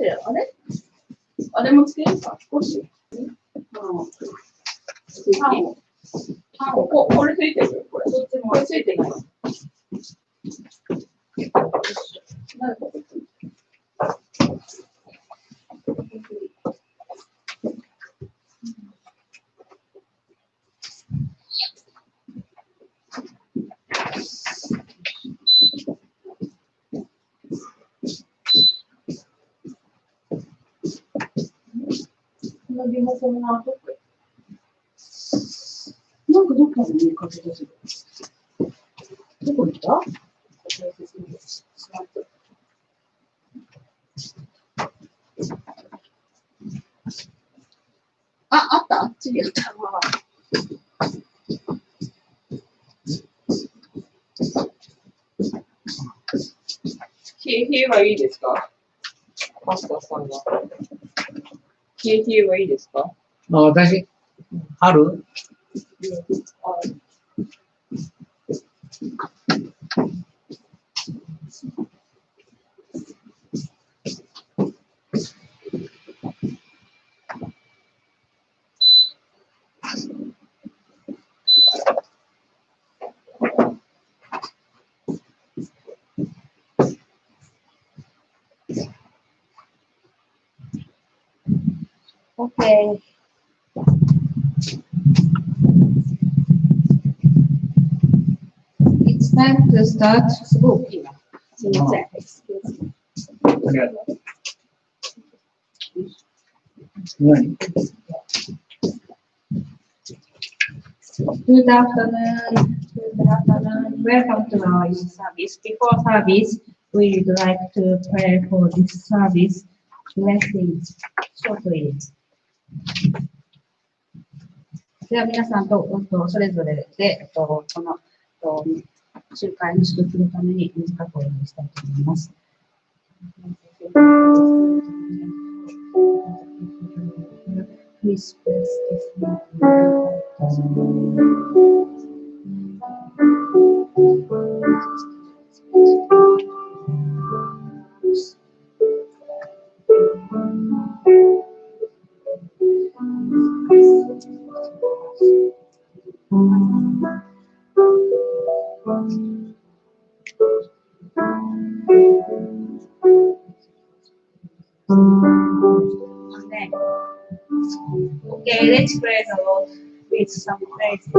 し、あれもつけるか、少し。これついてる？これ。どっちもついてない。このリモコンはどこ？なんかどっかで見かけたけど。どこ行った？あった。あっちにあった。冷えはいいですか？パスタさんは。冷えはいいですか？私、ある？Okay. It's time to start. すごい大きいな。すみません。ありがとう。何？ Good afternoon. Good afternoon. Welcome to our service. Before service, we would like to pray for this service. Message shortly. では皆さんとそれぞれでこの集会の祝福のために短くお祈りしたいと思います。Please bless this meeting. Amen. Okay, let's praise the Lord with some praises.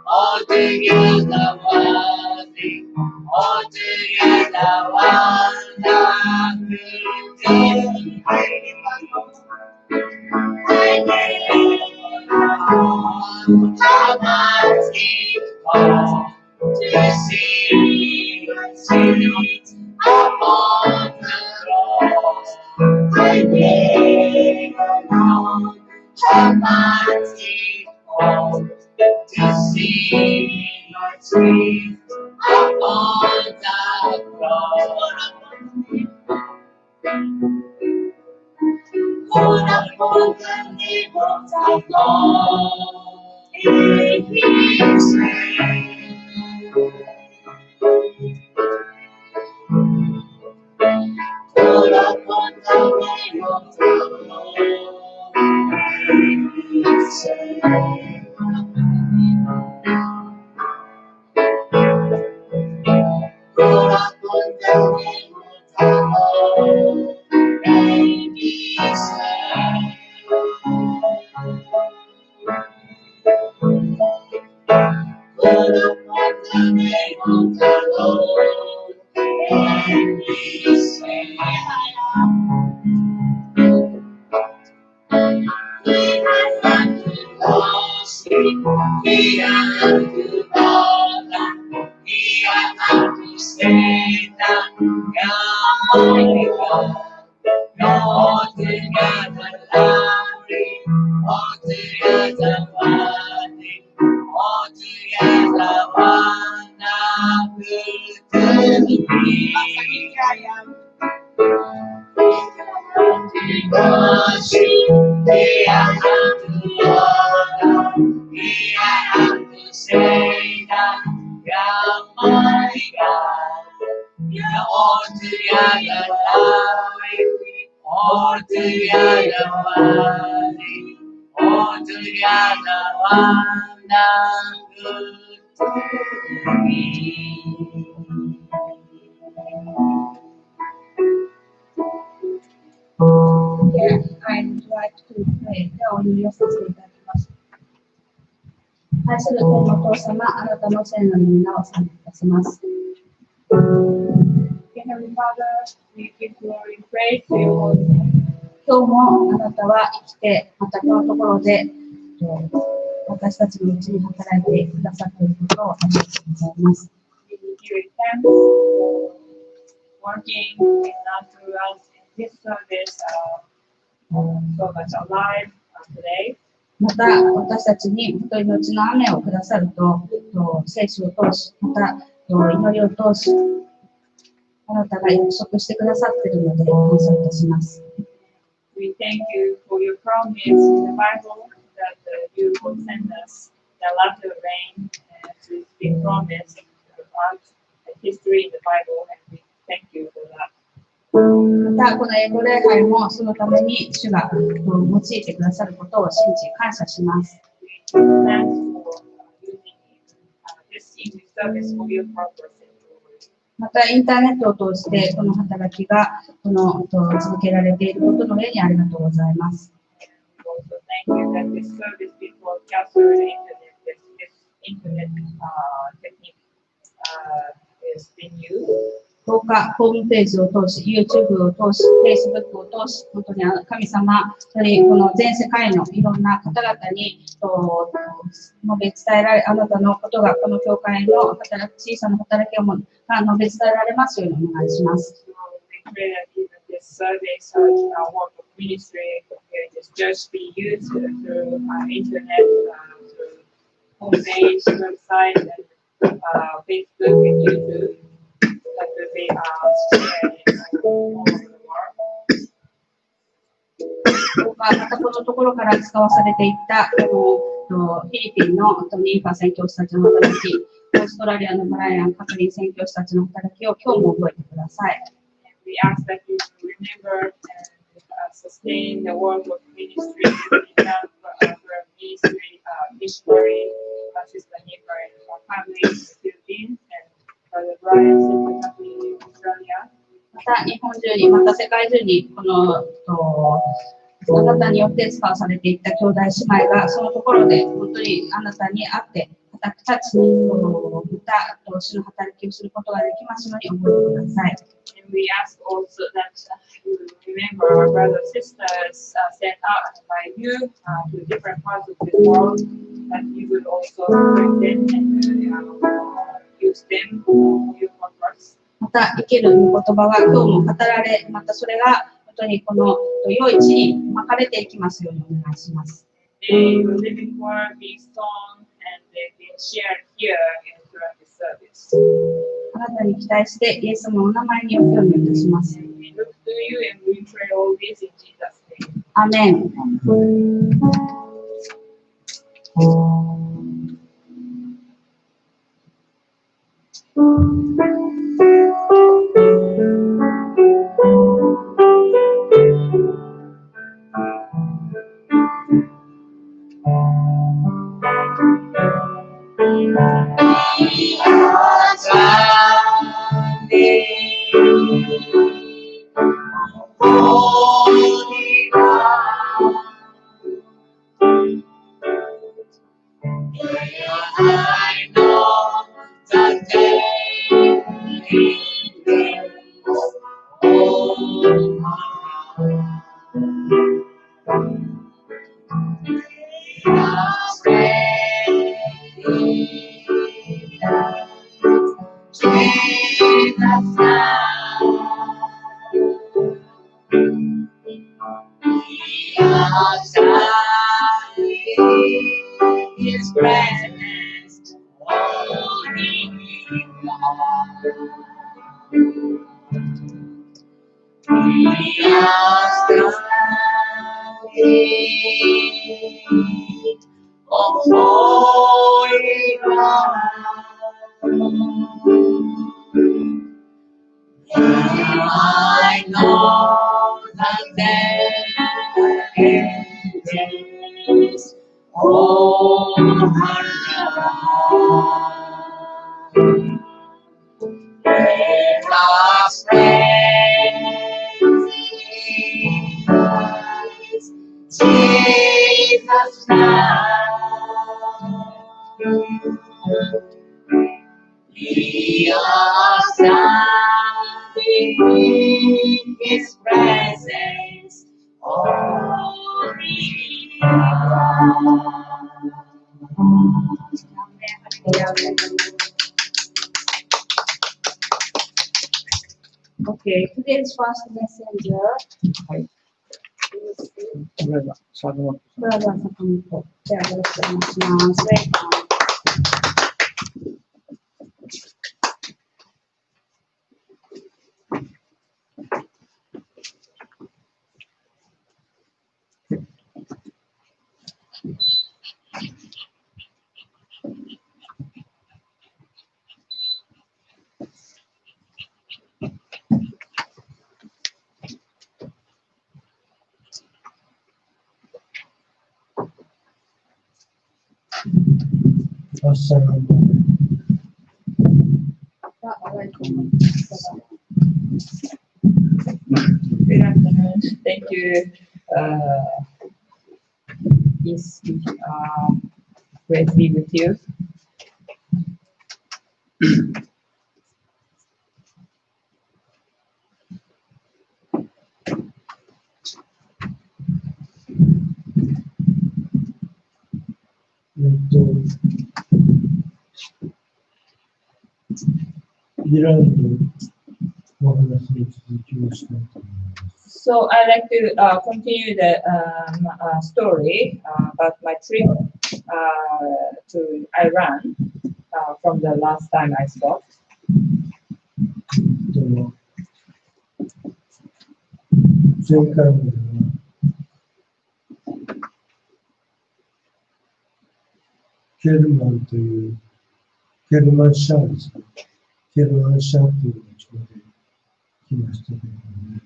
altogether worthy, altogether wonderful to me. How much it costs to see my sins upon the cross. I never know how much it costs to see my sins upon the cross. Hold up on the name of the Lord in His name. Hold up on the name of the Lord in His name. Hold up on the name of the Lord in His name. Hold up on the name of the Lord and His name. We have to worship, we have to bow down, we have to say that Yahweh God, you're altogether lovely, altogether worthy, altogether wonderful to me. To worship, we have to honor, we have to say that you're my God. You're altogether lovely, altogether worthy, altogether wonderful to me. Here, I'd like to pray. ではお祈りをさせていただきます。愛する天のお父様、あなたの聖なる皆を賛美いたします。Heavenly Father, we give glory and praise to your holy name. 今日もあなたは生きて、またこのところで私たちのうちに働いてくださっていることをありがとうございます。We give you thanks for working in us through us in this service, so much alive today. また私たちに本当に命の雨をくださると、聖書を通し、また祈りを通し、あなたが約束してくださっているので感謝いたします。We thank you for your promise in the Bible that you will send us the latter rain, and it's been promised throughout the history in the Bible, and we thank you for that. またこの英語礼拝もそのために主が用いてくださることを信じ感謝します。We give thanks for using this English service for your purpose. またインターネットを通してこの働きが続けられていることの上にありがとうございます。Also, thank you that this service be broadcast through the internet. This internet technique is being used. どうかホームページを通し、YouTube を通し、Facebook を通し、本当に神様、本当にこの全世界のいろんな方々に述べ伝えられ、あなたのことがこの教会の小さな働きを述べ伝えられますようにお願いします。So we pray that even this service, our work of ministry, this just be used through internet, through homepage, website, and Facebook and YouTube. That will be shared all over the world. どうかまたこのところから使わされていったこのフィリピンのニーファ宣教師たちの働き、オーストラリアのブライアン・カトリン宣教師たちの働きを今日も覚えてください。We ask that you remember and sustain the work of ministry we have for ministry, missionary, Sister Nipa and our family in the Philippines, and Brother Brian, Sister Kathleen in Australia. また日本中に、また世界中にこのあなたによって使わされていった兄弟姉妹がそのところで本当にあなたに会って私たちにこの歌と主の働きをすることができますように思ってください。And we ask also that you remember our brothers and sisters sent out by you to different parts of the world, that you would also strengthen and use them for your purpose. また生ける御言葉が今日も語られ、またそれが本当にこの良い地に巻かれていきますようにお願いします。May your living word be sown and be shared here and throughout this service. あなたに期待してイエス様のお名前にお祈りいたします。 We look to you and we pray all this in Jesus' name. アーメン。I know that day His presence, holy we are standing on holy ground. I know that there is all around. Let us praise Jesus now. We are standing in His presence, holy Okay, today's first messenger はい。これが坂本ブラザー坂本。じゃあよろしくお願いします。Good afternoon. Thank you. Peace be grace be with you. イランのお話に続きをしたいと思います。So I'd like to continue the story about my trip to Iran from the last time I spoke. 前回まではケルマンというケルマンシャーですね。ケルマンシャーという場所まで来ましたけれどもね。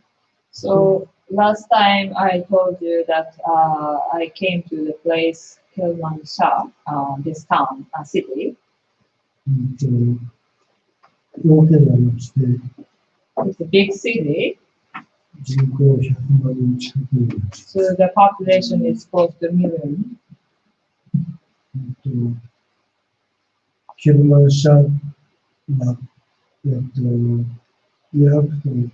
So last time I told you that I came to the place Kermanshah, this town, city. 大きな町で It's a big city, 人口100万人近くにいます。 so the population is close to a million. ケルマンシャは、イラクとの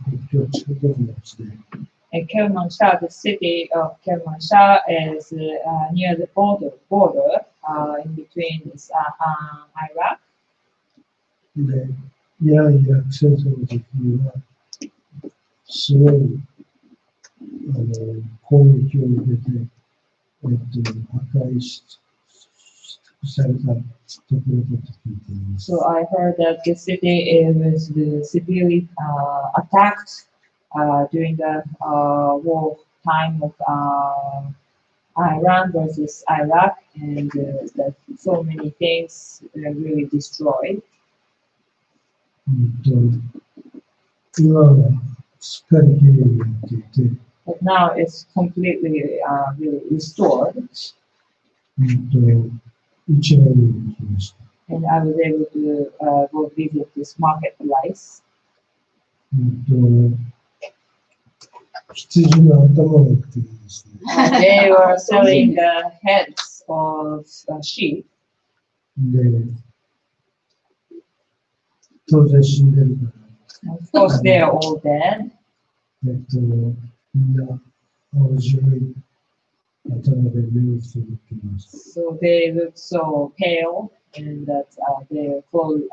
国境近くの町で、And Kermanshah, the city of Kermanshah, is near the border in between this, Iraq. で、イラク戦争の時には、すごい攻撃を受けて、破壊されたところだと聞いています。So I heard that the city was severely attacked during the war time of Iran versus Iraq, and that so many things really destroyed. 今はすっかりきれいになっていて、But now it's completely really restored, 市場に行きました。and I was able to go visit this marketplace. 羊の頭を売ってるんですね。They were selling the heads of sheep. で、当然死んでるから、Of course, they are all dead. みんな青白い頭で目をつぶっています。So they look so pale, and that their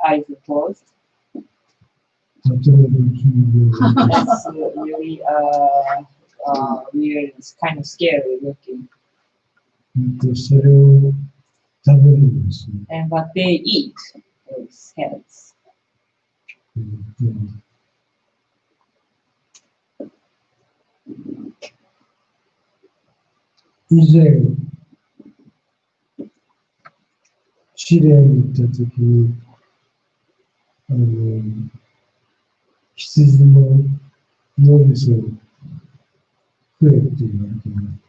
eyes are closed. とても不気味で、 That's really weird. It's kind of scary looking. それを食べるんですね。But they eat those heads. 以前、シリアに行った時に、羊の脳みそを食えって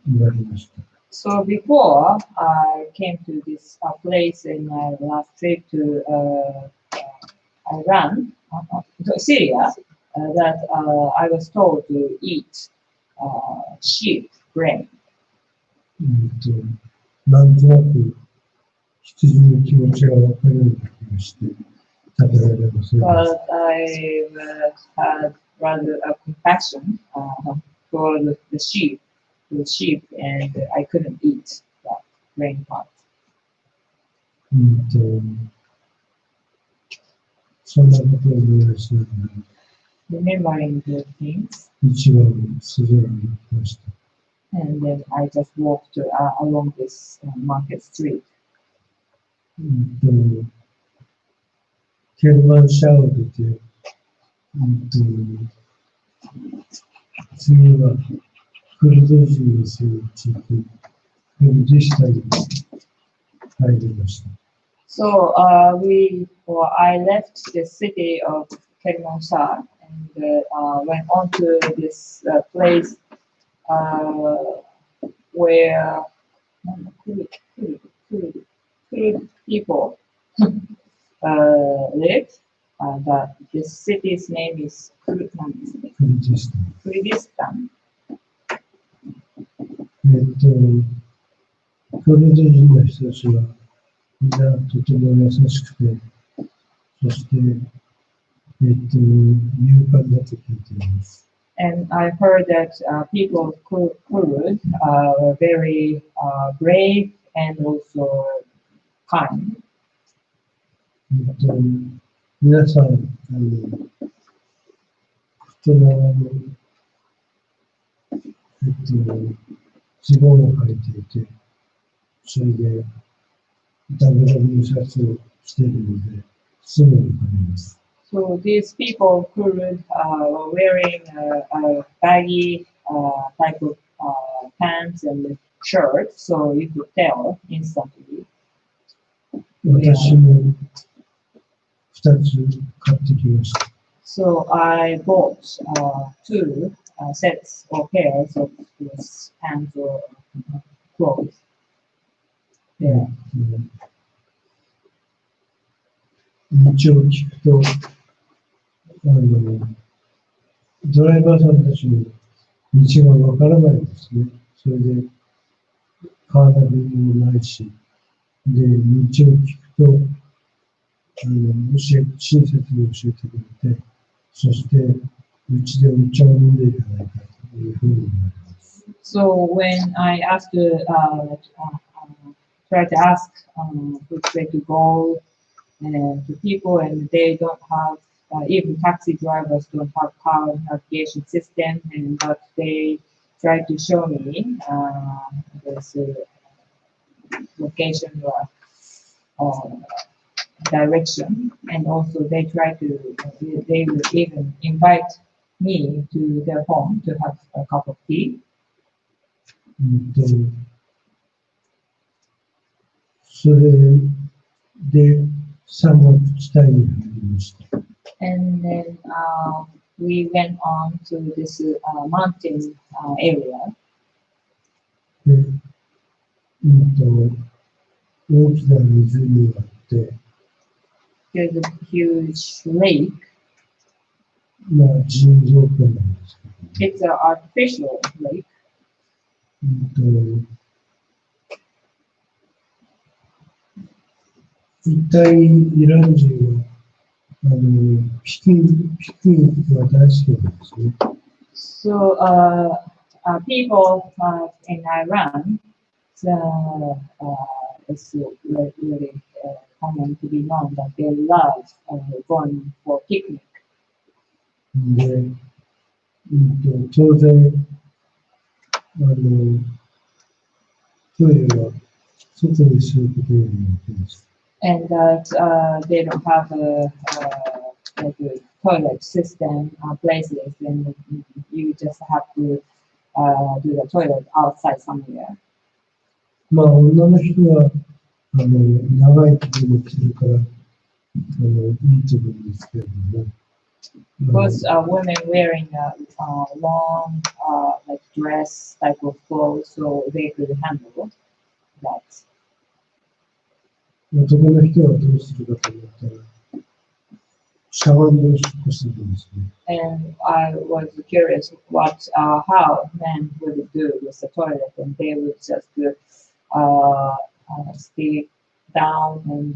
言われました。So before I came to this place in my last trip to Iran, Syria, that I was told to eat sheep brain. なんとなく羊の気持ちが分かるような気がして食べられませんでした。But I had rather a compassion for the sheep, and I couldn't eat that brain part. そんなことを思い出しながら、 Remembering the things, 一番の筋を見ました。and then I just walked along this market street. ケルマンシャを出て、次はクルド人の住む地域、クルディスタンに入りました。So I left the city of Kermanshah and went on to this place where people live. This city's name is Kurdistan. クルド人の人たちはみんなとても優しくて、そして、勇敢だと聞いています。And I heard that people of Kurd are very brave and also kind. 皆さん、人のズボンを履いていて、それでダブダブのシャツを着ているので、すぐにわかります。So these people of Kurd are wearing a baggy type of pants and shirt, so you could tell instantly. 私も2つ買ってきました。So I bought 2 sets or pairs of this pants or clothes. Yeah. 道を聞くと、ドライバーさんたちの道がわからないんですね。それで、カーナビもないし、で、道を聞くと、親切に教えてくれて、そして、うちでお茶を飲んでいただいたというふうに思います。So when I asked to try to ask which way to go to people, and they don't have even taxi drivers don't have car navigation system, and but they try to show me this location or direction, and also they try to they will even invite me to their home to have a cup of tea. それで山岳地帯に入りました。And then we went on to this mountain area. で、大きな湖があって、There's a huge lake. 人造湖なんですけど、It's an artificial lake. 一体イラン人はピクニックが大好きなんですね。So people in Iran, it's really common to be known that they love going for picnic. で、当然、トイレは外にすることになっています。And that they don't have like a toilet system places, then you just have to do the toilet outside somewhere. 女の人は長い着物を着るからいいと思うんですけれども、Because women wearing long like dress type of clothes, so they could handle that. 男の人はどうするかと思ったら、シャワーでおしっこするんですね。And I was curious how men would do with the toilet, and they would just stay down and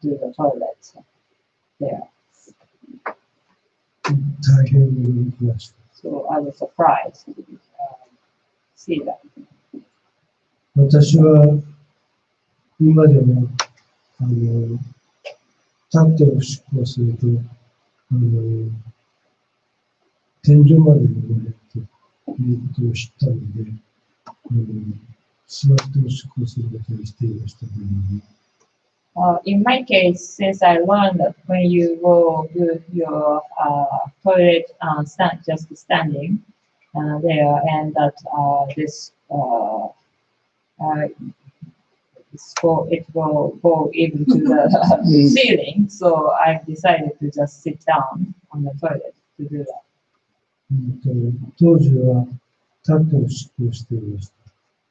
do the toilet there. 大変驚きました。So I was surprised to see that. 私は今でも立っておしっこをすると天井まで登れるということを知ったので、座っておしっこをすることにしていましたけれども。In my case, since I learned that when you go do your toilet just standing there, and that it will go even to the ceiling, so I decided to just sit down on the toilet to do that. 当時は立っておしっこをしていました。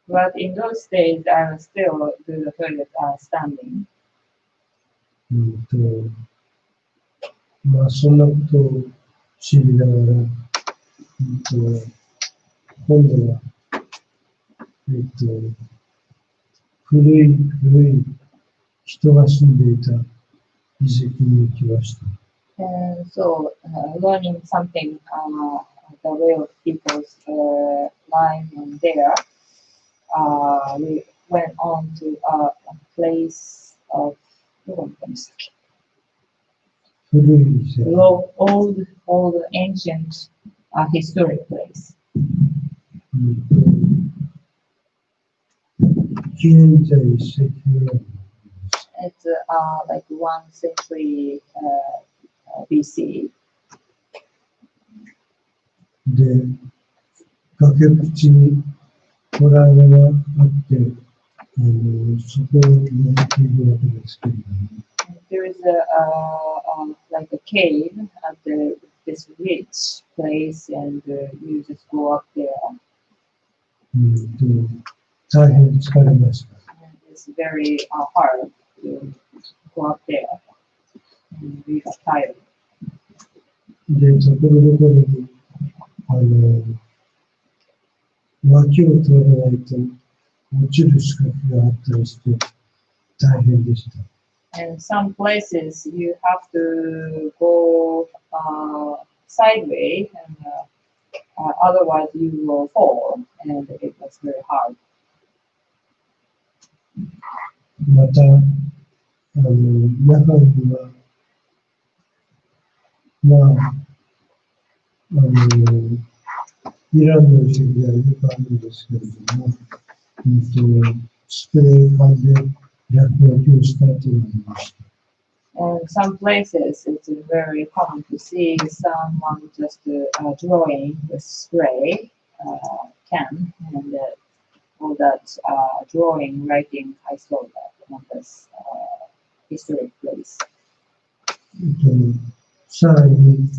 But in those days, I was still do the toilet standing. そんなことを知りながら、今度は、古い人が住んでいた遺跡に行きました。And so, learning something, the way of people's life and there, we went on to a place of old ancient historic place. 現在1世紀ぐらい。It's like 1 century BC. で、崖っぷちにホラーがあって、そこを登っているわけですけれども。There is like a cave at this rich place, and you just go up there. 大変疲れました。And it's very hard to go up there. And we got tired. で、ところどころに脇を通らないと落ちる仕掛けがあったりして大変でした。And some places you have to go sideways, and otherwise you will fall, and it was very hard. また、中には、イランの時期はよくあるんですけれども、スプレー缶で落書きをしたというのがありました。And some places it's very common to see someone just drawing the spray can, and all that drawing, writing, I saw that on this historic place. さらに、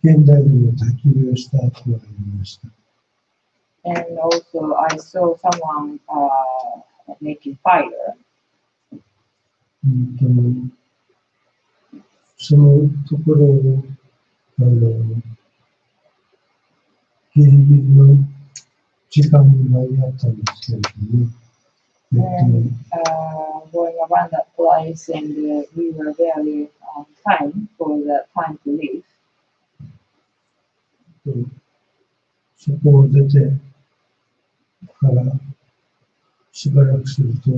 現代でも焚き火をした後がありました。And also I saw someone making fire. そのところをギリギリの時間に間に合ったんですけれども、And going around that place, and we were very on time for the time to leave. そこを出てからしばらくすると、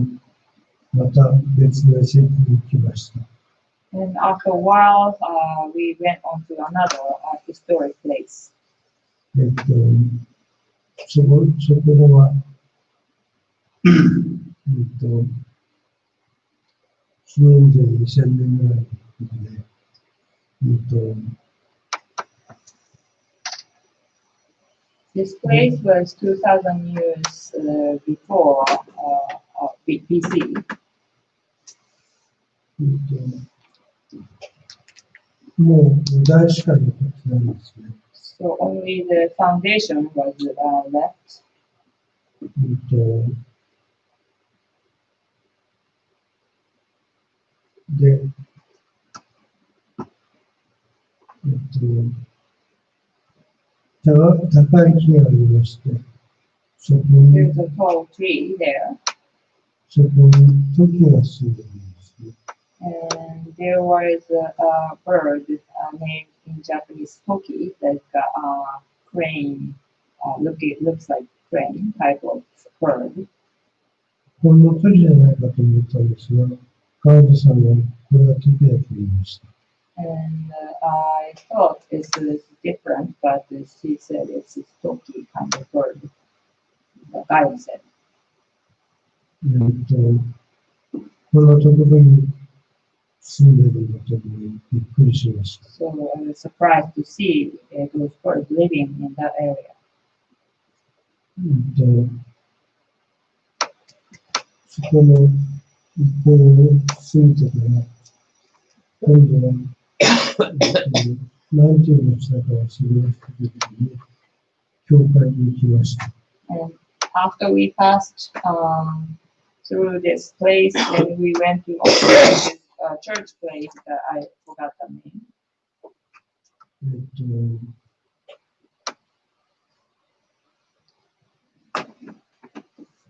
また別の席に行きました。And after a while, we went on to another historic place. そこでは、紀元前2000年ぐらいのことで、This place was 2,000 years before BC. もう土台しか残ってないんですね。So only the foundation was left. で、高い木がありまして、そこ There's に a tall tree there, そこに時が住んでいるんですね。and there was a bird named in Japanese toki, like a crane. Looks like crane type of bird. この時じゃないかと思ったんですが、ガイドさんはこれは時だと言いました。And I thought this is different, but she said it's a toki kind of bird. The guide said. このところに住んでいることにびっくりしました。So I was surprised to see those birds living in that area. そこの一方を過ぎてから、今度は、何ていうのしたか忘れましたけれども、教会に行きました。And after we passed through this place, then we went to this church place that I forgot the name.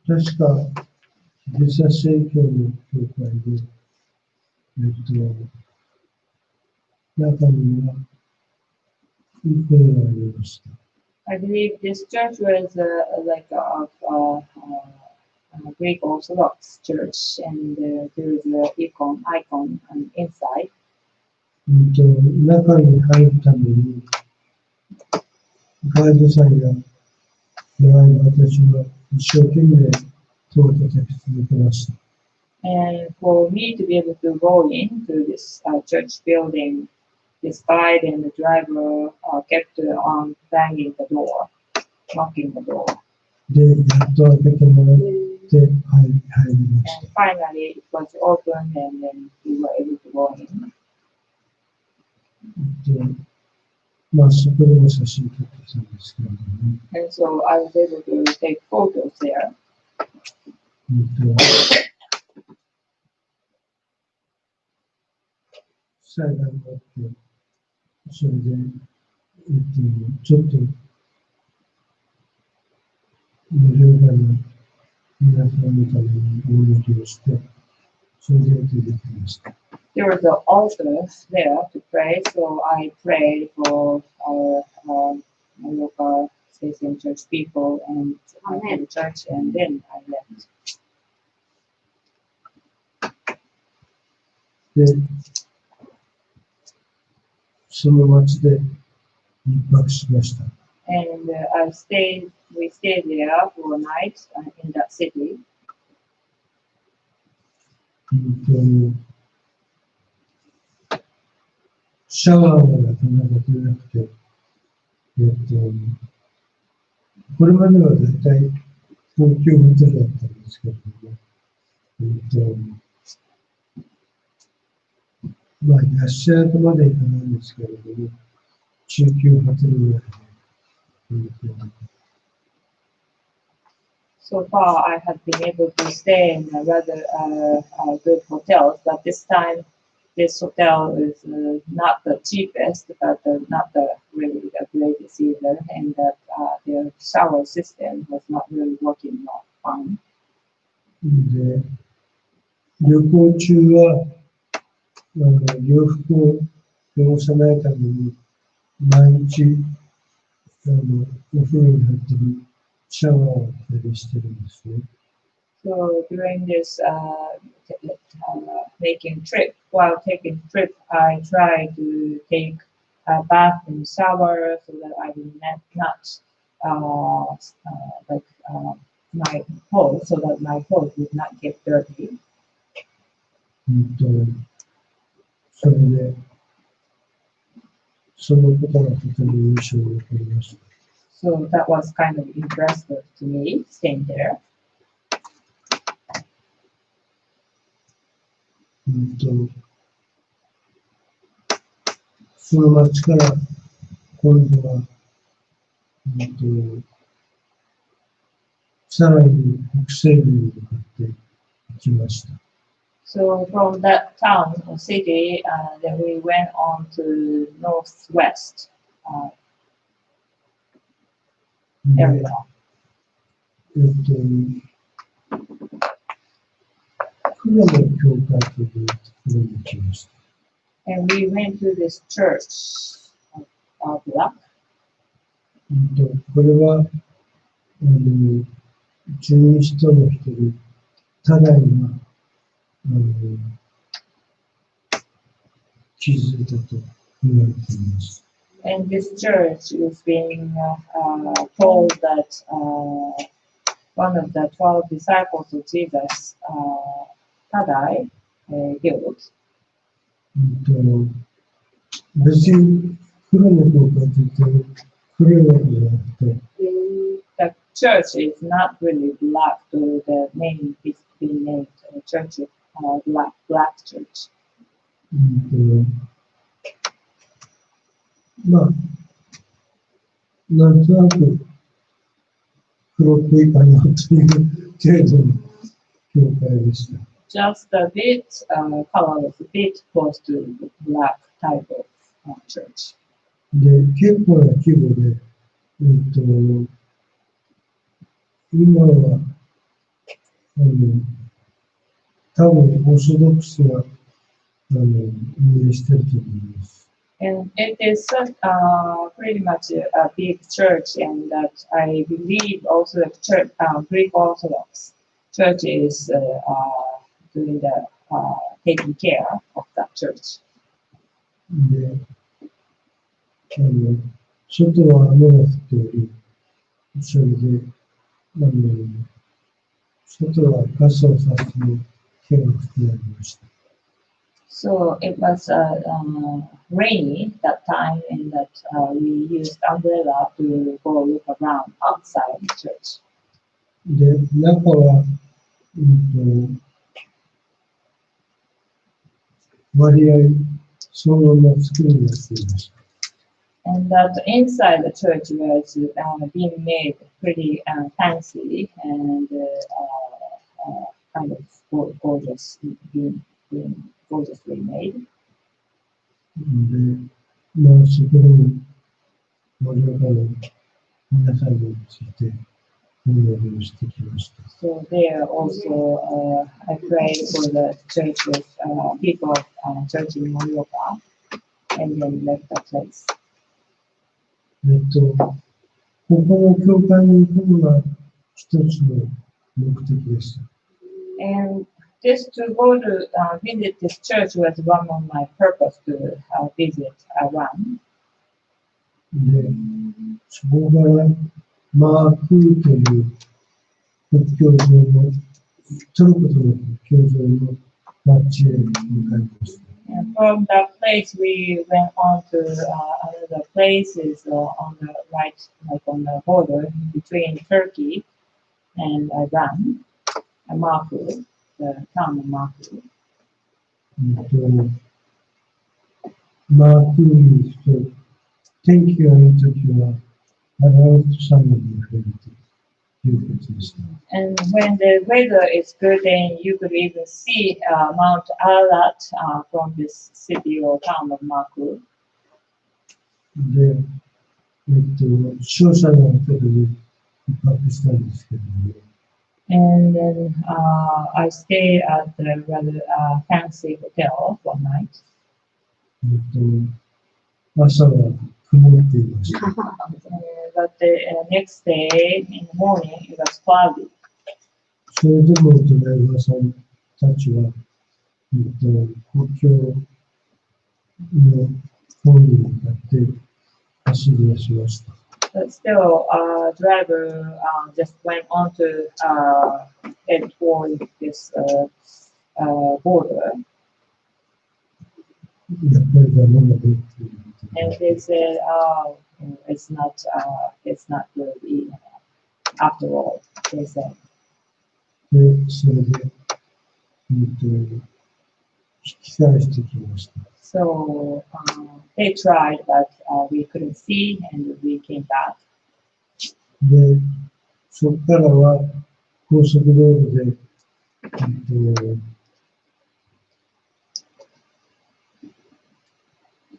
確か、ギリシャ正教の教会で、中には、いくらがありました。I believe this church was like a Greek Orthodox church, and there is an icon inside. 中に入るために、ガイドさんや私は一生懸命手を叩き続けました。And for me to be able to go into this church building, this guide and the driver kept on banging the door, knocking the door. で、やっと開けてもらって入りまし And た。 finally, it was opened, and then we were able to go in. そこでも写真撮ってたんですけれども、 And so I was able to take photos there. 祭壇があって、それで、ちょっと、Moriokaの皆さんのためにお祈りをして、それで出てきました。There was an altar there to pray, so I prayed for our Morioka Seisen church people and the church, and then I left. で、その町で一泊しました。And we stayed there for a night in that city. シャワーがなかなか出なくて、これまではだいたい高級ホテルだったんですけれども、まあ、ヤッシャーとまで行かないんですけれども、中級ホテルぐらいで、So far, I have been able to stay in a rather good hotels, but this time, this hotel is not the cheapest, but not the really the greatest either, and that their shower system was not really working well. Fine. で、旅行中は、洋服を汚さないために、毎日、お風呂に入ってるシャワーをやりしてるんですね。So during this while taking trip, I try to take a bath and shower so that I will not my clothes, so that my clothes would not get dirty. それで、そのことがとても印象に残りました。So that was kind of impressive to me, staying there. その町から今度は、さらに北西部に向かって行きました。So from that town or city, then we went on to northwest area. 黒の教会というところに行きました。And we went to this church of Black. これは、十二使徒の一人、タダイが、築いたと言われています。And this church is being told that one of the 12 disciples of Jesus, Tadai, built. 別に黒の教会といって黒いわけじゃなくて、The church is not really black, so the name is being named Church of Black Church. まあ、なんとなく黒っぽいかなという程度の教会でした。Just a bit, color was a bit close to the black type of church. で、結構な規模で、今は、多分オーソドックスな運営してると思います。And it is pretty much a big church, and that I believe also the church, Greek Orthodox Church is doing the taking care of that church. で、外は雨が降っており、それで、外は傘をさして手が吹き荒れました。So it was rainy that time, and that we used umbrella to go look around outside the church. で、中は、割合、そのまま作りになっていました。And that inside the church was being made pretty fancy and kind of gorgeous, being gorgeously made. で、まあ、そこでも、盛岡の皆さんについてお祈りをしてきました。So there also I prayed for the churches, people of church in Morioka, and then left the place. ここの教会に行くのが一つの目的でした。And just to go to visit this church was one of my purpose to visit Iran. で、そこからマークという国境沿いの、トルコとの国境沿いの町へ向かいました。And from that place, we went on to another places on the right, like on the border between Turkey and Iran, Marku, the town of Marku. マークに行くと、天気がいいときは、アラウト山脈に触れるということでした。And when the weather is good, then you could even see Mount Ararat from this city or town of Marku. で、商社のホテルに一泊したんですけれども、And then I stayed at a rather fancy hotel one night. 朝は曇っていました。But the next day in the morning, it was cloudy. それでもドライバーさんたちは、国境の方に向かって走り出しました。But still, driver just went on to head toward this border. やっぱりダメだねっていうことで And they said, "Oh, it's not good after all." They said. で、それで、引き返してきました。So they tried, but we couldn't see, and we came back. で、そこからは高速道路で、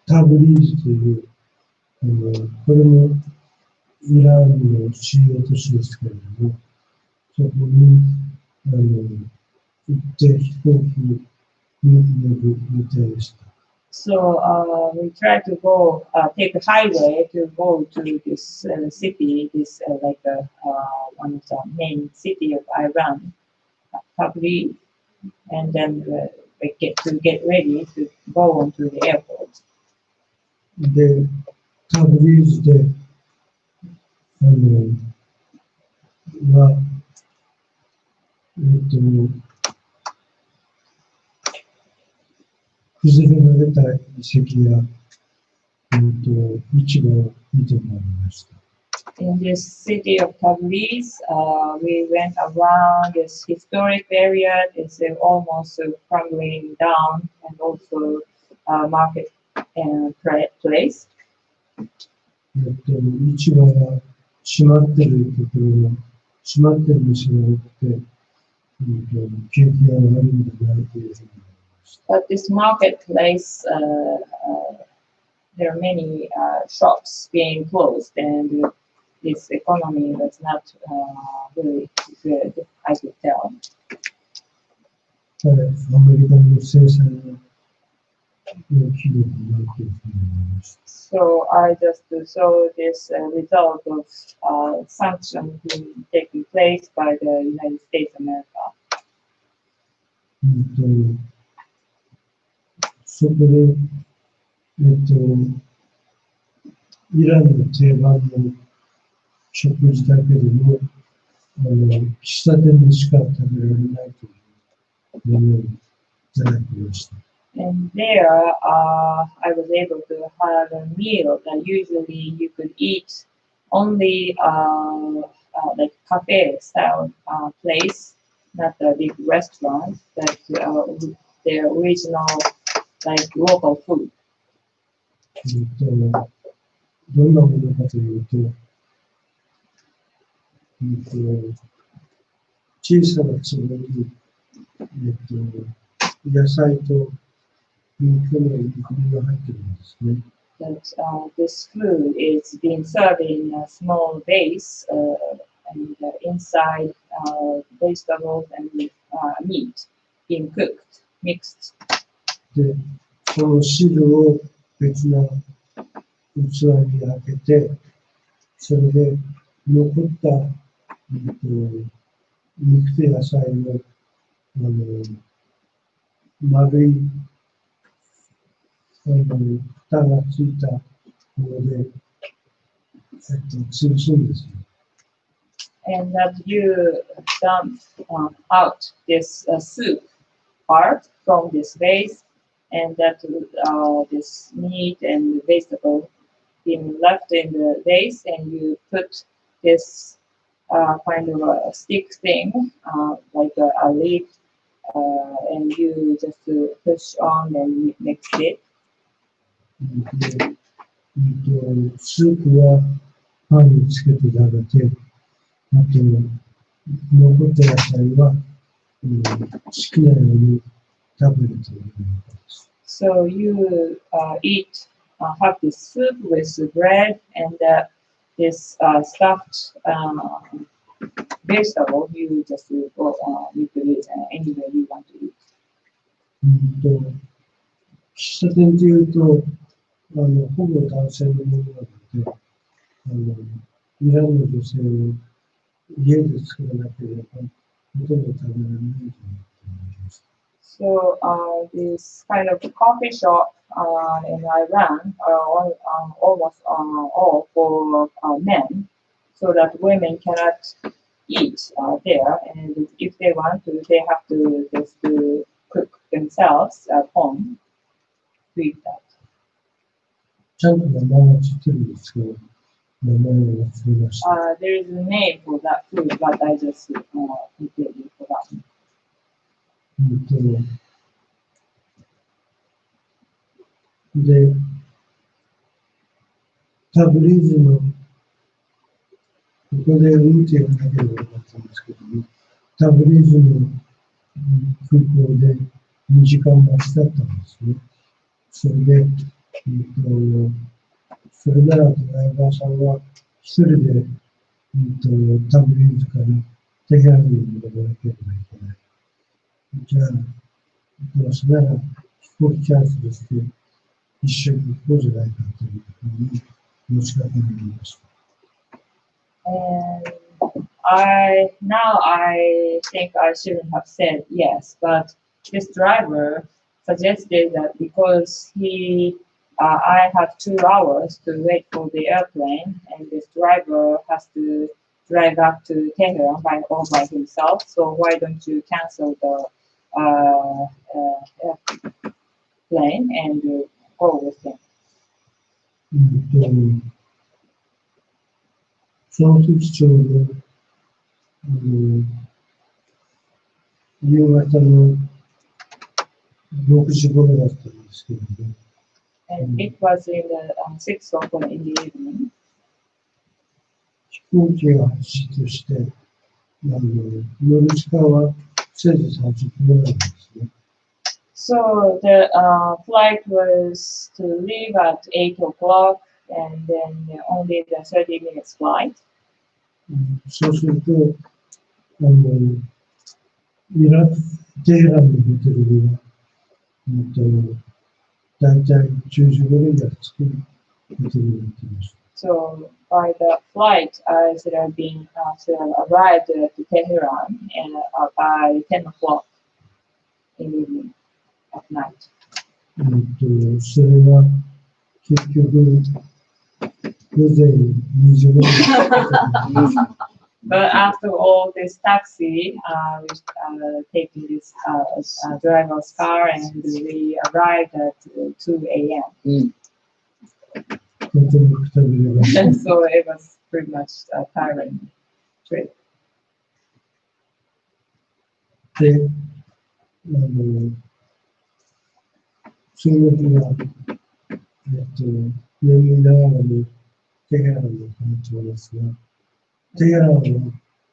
タブリーズという、これもイランの主要都市ですけれども、そこに行って飛行機に乗る予定でした。So we tried to go take the highway to go to this city, this like one of the main city of Iran, Tabriz, and then we get ready to go on to the airport. で、タブリーズで、は、崩れが出た遺跡や、市場を見てまいりました。In this city of Tabriz, we went around this historic area. It's almost crumbling down, and also market and place. 市場が閉まっているところも、閉まっている店が多くて、景気が悪いんじゃないというふうに思いました。But this marketplace, there are many shops being closed, and this economy was not really good, I could tell. アメリカの制裁が大きいのかなというふうに思いました。So I just saw this result of sanctions being taking place by the United States of America. そこで、イランの定番の食事だけでも、喫茶店でしか食べられないというものをいただきました。And there, I was able to have a meal that usually you could eat only like cafe style place, not a big restaurant, but their original like local food. どんなものかというと、小さな壺に、野菜と肉の煮込みが入っているんですね。That this food is being served in a small vase and inside vegetables and meat being cooked, mixed. で、その汁を別な器に開けて、それで残った、肉と野菜を丸い蓋がついたもので、潰すんですよ。And that you dump out this soup part from this vase, and that this meat and vegetable being left in the vase, and you put this kind of a stick thing, like a leaf, and you just push on and mix it. でスープはパンにつけて食べて、あと残った野菜は、好きなように食べるということです。So you eat, have this soup with bread and this stuffed vegetable. You just you could eat any way you want to eat. 喫茶店でいうと、ほぼ男性のものなので、イランの女性を家で作らなければ、ほとんど食べられないと思います。So this kind of coffee shop in Iran are almost all for men, so that women cannot eat there, and if they want to, they have to just cook themselves at home to eat that. ちゃんと名前がついてるんですけど、名前を忘れました。There is a name for that food, but I just completely forgot. で、タブリーズの、ここでって言わなければよかったんですけども、タブリーズの空港で2時間待ちだったんですね。それで、それならドライバーさんは一人で、タブリーズからテヘランに戻らなければいけない。じゃあ、どうせなら飛行機キャンセルして一緒に行こうじゃないかというふうに持ちかけになりました。And now I think I shouldn't have said yes, but this driver suggested that because I have 2 hours to wait for the airplane, and this driver has to drive up to Tehran all by himself. So why don't you cancel the airplane and go with him? その時ちょうど、夕方の6時頃だったんですけどね。And it was in the 6 o'clock in the evening. 飛行機が発出して、乗る時間はせいぜい30分ぐらいなんですね。So the flight was to leave at 8 o'clock, and then only the 30 minutes flight. そうすると、テヘランのホテルには、大体10時頃には着くホテルになっていました。So by the flight, I should have arrived at Tehran and by 10 o'clock in the evening at night. それは結局、午前2時頃に But after all this taxi, taking this driver's car, and we arrived at 2 a.m. So it was pretty much a tiring trip. で、その日は、眠いながらもテヘランの環境ですが、テヘランは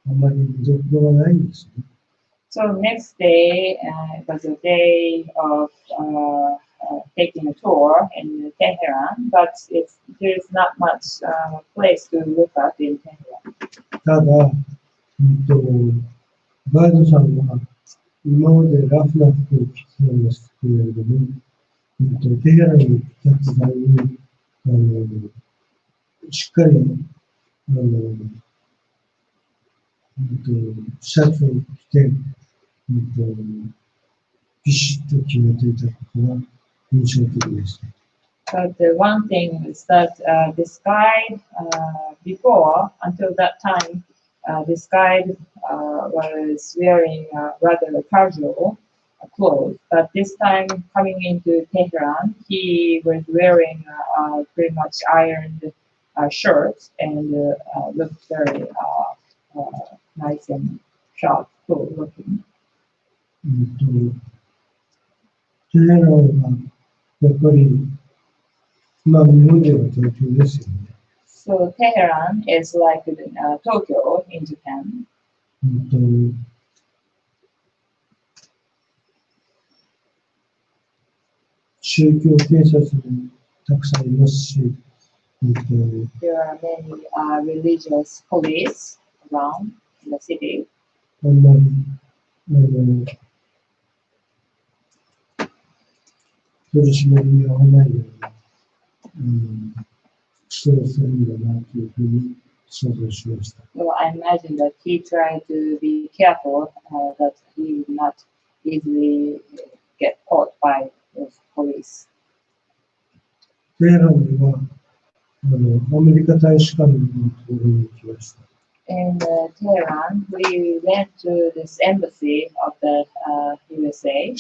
あまり見どころがないんですね。So next day, it was a day of taking a tour in Tehran, but there's not much place to look at in Tehran. ただ、ガイドさんは今までラフな服を着てたんですけれども、テヘランに来た時代に、しっかり、シャツを着て、ビシッと決めていたことが印象的でした。But the one thing is that this guide before, until that time, this guide was wearing rather casual clothes. But this time coming into Tehran, he was wearing pretty much ironed shirts and looked very nice and sharp, cool looking. テヘランはやっぱり、日本では東京ですよね。So Tehran is like Tokyo in Japan. 宗教警察もたくさんいますし、There are many religious police around in the city. あんまり取り締まりに合わないように、服装するんだなというふうに想像しました。Well, I imagine that he tried to be careful that he would not easily get caught by the police. テヘランにはアメリカ大使館のところに行きました。In Tehran, we went to this embassy of the USA.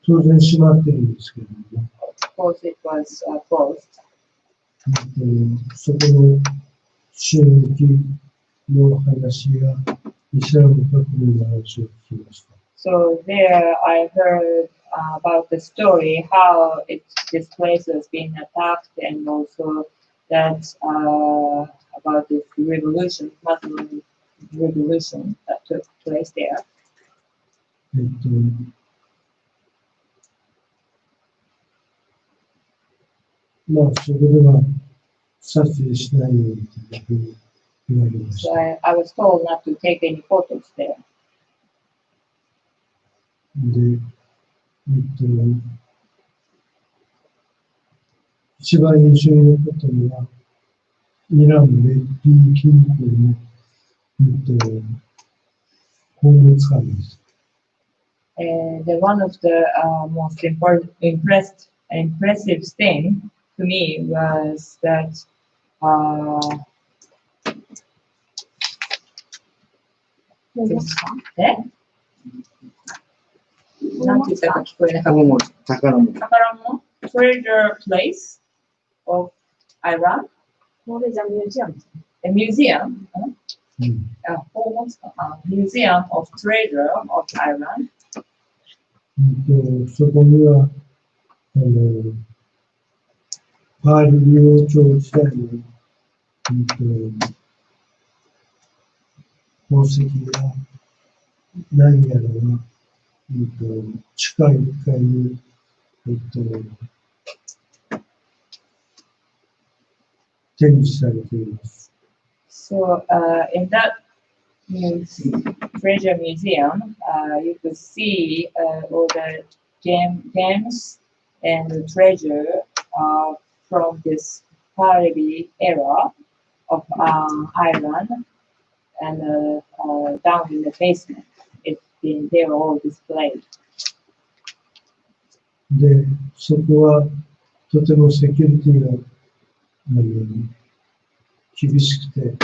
当然閉まってるんですけれども、Of course, it was closed. そこの襲撃の話やイスラム革命の話を聞きました。So there, I heard about the story how this place was being attacked, and also that about this revolution, Muslim revolution that took place there. そこでは撮影しないようにというふうに言われまし So た。I was told not to take any photos there. で、一番印象に残ったのは、イランのレッディ銀行の、宝物館です。And one of the most impressive thing to me was that treasure place of Iran, a museum, museum of treasure of Iran. そこには、パーリ王朝時代の、宝石や何やらが、地下1階に、展示されています。So in that treasure museum, you could see all the gems and treasure from this Pahlavi era of Iran, and down in the basement, they were all displayed. で、そこはとてもセキュリティが厳しくて、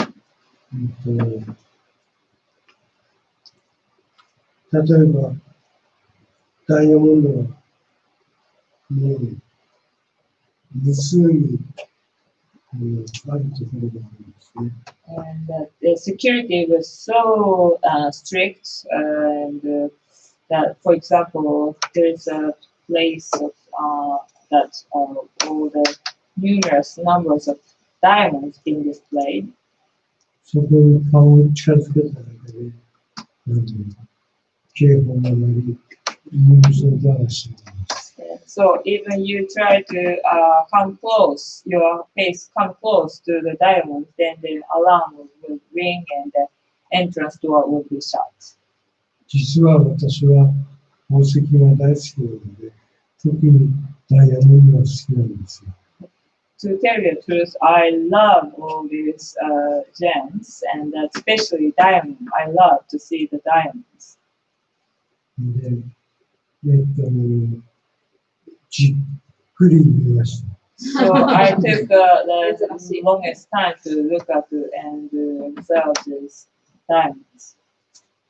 例えばダイヤモンドはもう無数にあるところがあるんですね。And the security was so strict, and that, for example, there is a place of, that all the numerous numbers of diamonds being displayed. そこに顔を近づけただけで、警報が鳴り、ニュースを流しています。So even you try to come close, your face come close to the diamond, then the alarm will ring and the entrance door will be shut. 実は私は宝石が大好きなので、特にダイヤモンドが好きなんですよ。To tell you the truth, I love all these gems, and especially diamond. I love to see the diamonds. で、じっくり見ました。So I took the longest time to look at and observe these diamonds.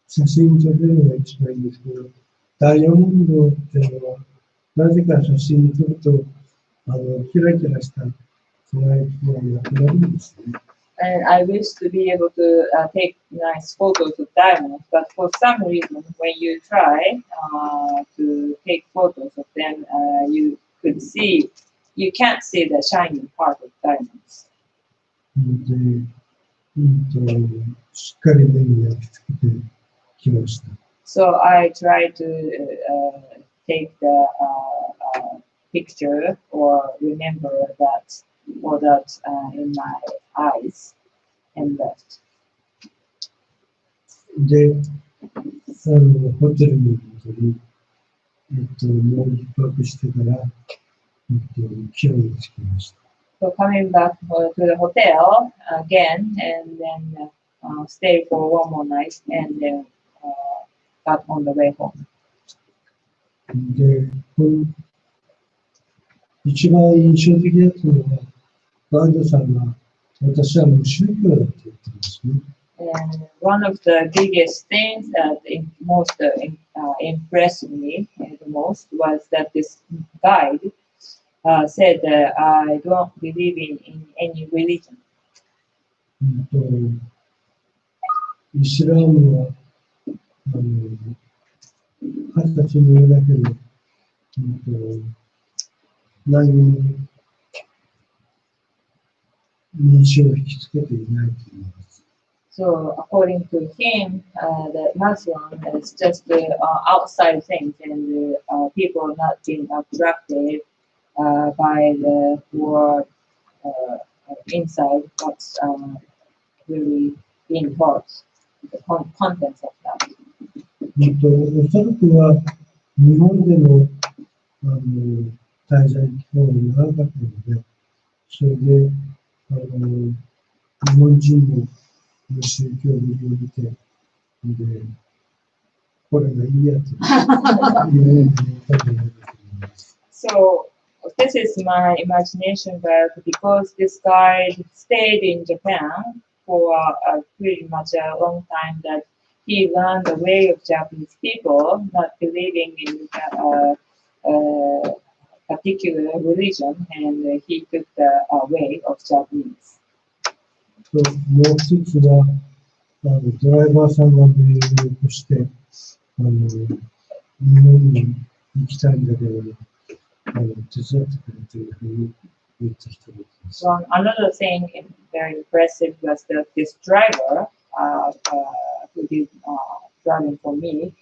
写真撮るのが一番いいんですけど、ダイヤモンドっていうのは、なぜか写真に撮ると、キラキラした輝きがなくなるんですね。And I wish to be able to take nice photos of diamonds, but for some reason, when you try to take photos of them, you can't see the shining part of diamonds. で、しっかり目に焼き付けてきました。So I try to take the picture or remember that in my eyes and left. で、ホテルに戻り、もう一泊してから、キヨに着きました。So coming back to the hotel again and then stay for one more night and then got on the way home. で、一番印象的だったのは、ガイドさんが、私は無宗教だって言ってますね。And one of the biggest things that impressed me the most was that this guide said that I don't believe in any religion. イスラムは、20歳の上だけど、何も認証を引きつけていないと言います。So according to him, the Muslim is just the outside things, and people are not being attracted by the word inside what's really being taught, the contents of that. おそらくは日本での滞在期間が長かったので、それで日本人の宗教ぶりを見て、でこれがいいやついうふうに言ったんじゃないかと思います。So this is my imagination, but because this guy stayed in Japan for pretty much a long time, that he learned the way of Japanese people, not believing in a particular religion, and he took the way of Japanese. もう一つはドライバーさんがメールをして、日本に行きたいんだけど、手伝ってくれというふうに言った人がいます。So another thing very impressive was that this driver who did driving for me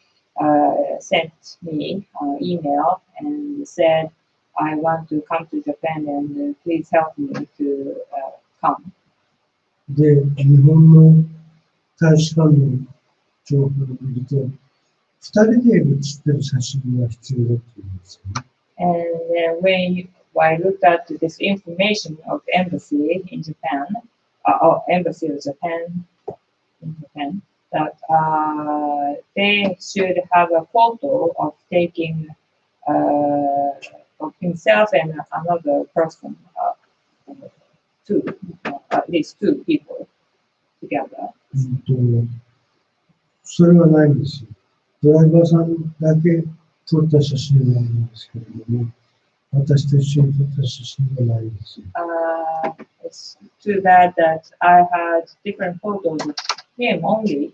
sent me an email and said, I want to come to Japan and please help me to come. で、日本の大使館の情報を見ると、2人で写ってる写真が必要だというんですよね。And when I looked at this information of embassy in Japan, or embassy of Japan in Japan, that they should have a photo of taking of himself and another person, at least two people together. それはないんですよ。ドライバーさんだけ撮った写真があるんですけれども、私と一緒に撮った写真がないんですよ。It's too bad that I had different photos of him, only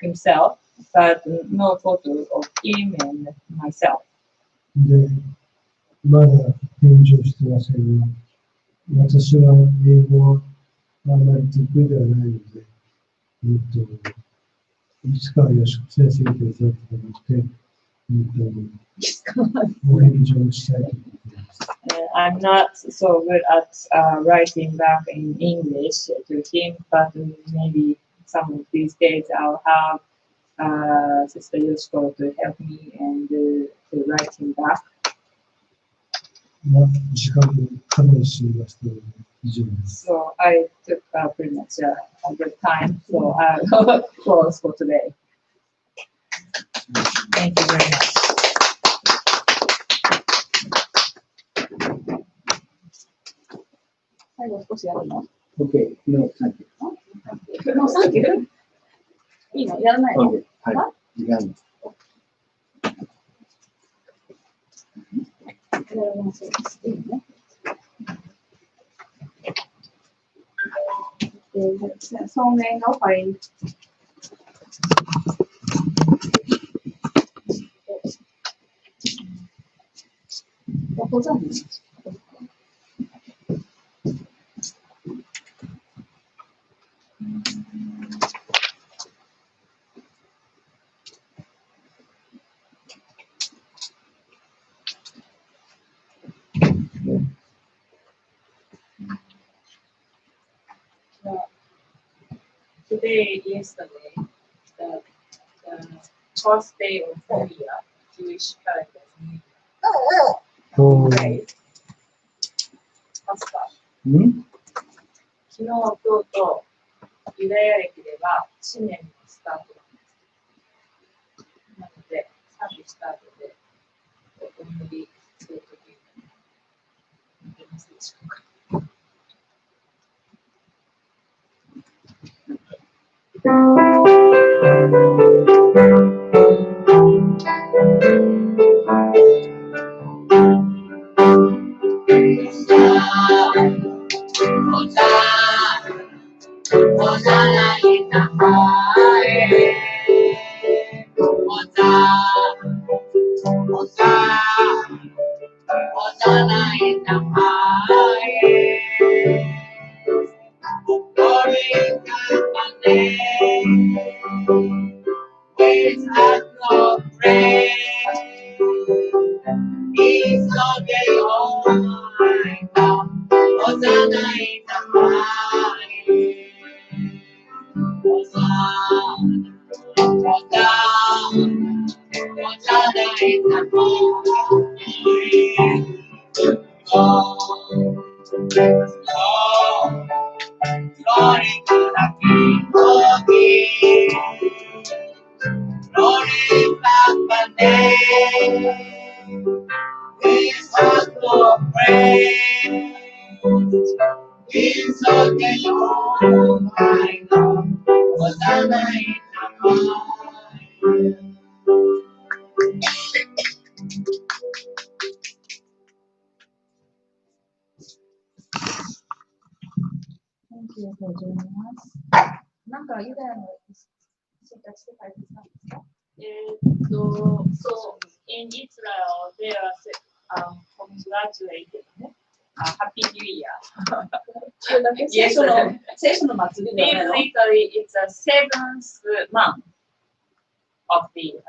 himself, but no photo of him and myself. で、まだ返事をしてませんが、私は英語はあまり得意ではないので、いつかは吉子先生に手伝ってもらって、お返事をしたいと思います。I'm not so good at writing back in English to him, but maybe some of these days I'll have Sister Yoshiko to help me and to write him back. まあ、時間をカバーしていますので以上です。So I took pretty much a good time, so I'll close for today. Thank you very much. Okay, no, thank you. もうサンキューいいのやらないの Okay, はい。時間。いいのね。そうめんがおかい。おこざんね。Today, yesterday, the first day of the year, Jewish calendar. おー Today, Pastor. 昨日、今日とユダヤ歴では新年のスタートなんです。なので、サービススタートでお祈りするときになりますでしょうか。なんかユダヤの信者して書いてたんですかSo in Israel, they are congratulated, Happy New Year. それだけ聖書の祭りではないの Basically, it's a seventh month of the year,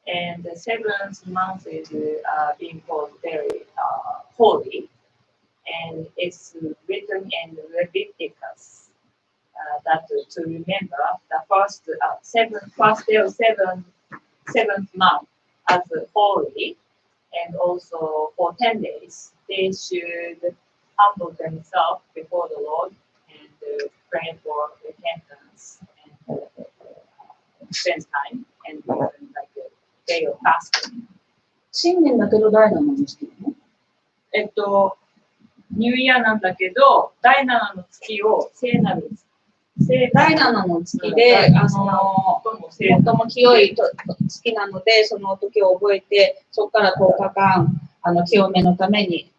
and the seventh month is being called very holy, and it's written in Leviticus. That to remember the first day of seventh month as holy, and also for 10 days they should humble themselves before the Lord and pray for repentance and spend time and like a day of fasting. 新年だけど第7の月なのニューイヤーなんだけど、第7の月を聖なる第7の月で、最も清い月なので、その時を覚えて、そこから10日間、清めのために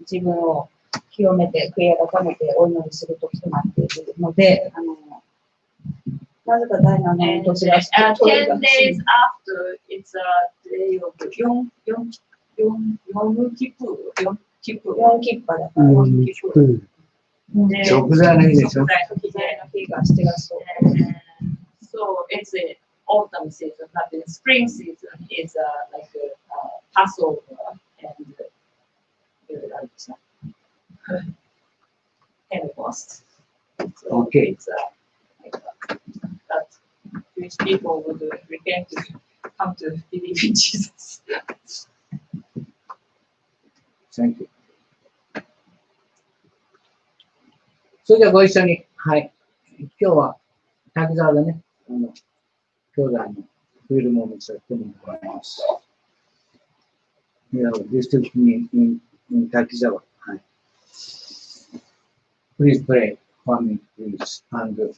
自分を清めて、悔い改めてお祈りする時となっているので、なぜか第7の年が10 days after, it's a day of ヨムキプー。4キッパだから。食材の日でしょ。食材の日が7月。So it's autumn season, but in spring season is like Passover and Pentecost. So Okay. it's like that Jewish people would repent to come to believe in Jesus. Thank you. それではご一緒に、はい。今日は滝沢でね、兄弟のフィルムを見せてもらいます。You know, district in Takizawa. Hi. Please pray for me, please, and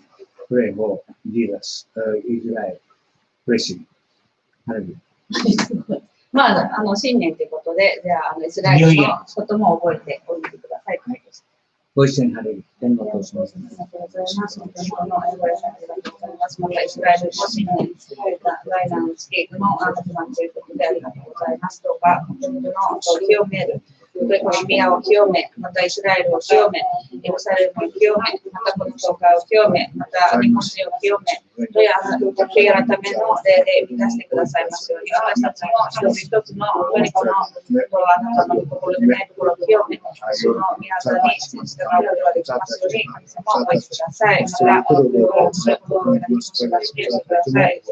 pray for Jesus, Israel, blessing. Hallelujah. まあ、新年ということで、じゃあ、イスラエルのことも覚えておいてください。はい。ご一緒にハレルヤ、天のお父様。ありがとうございます。本当にこのご挨拶ありがとうございます。またイスラエルの新年、来年の月の始まりということでありがとうございます。どうか、本当に清める。この宮を清め、またイスラエルを清め、エルサレムを清め、またこの教会を清め、また日本人を清め、どうやら悔い改めの霊で満たしてくださいますように、私たちも一つ一つの本当にこのあなたの心でないところを清め、その皆さんに従うことができますように、神様をお愛しください。また、そういうことをお願いします。してください。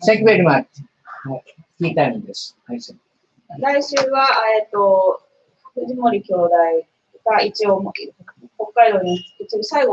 Thank you very much. はい。ティータイムです。はい。来週は、藤森兄弟が一応、北海道に最後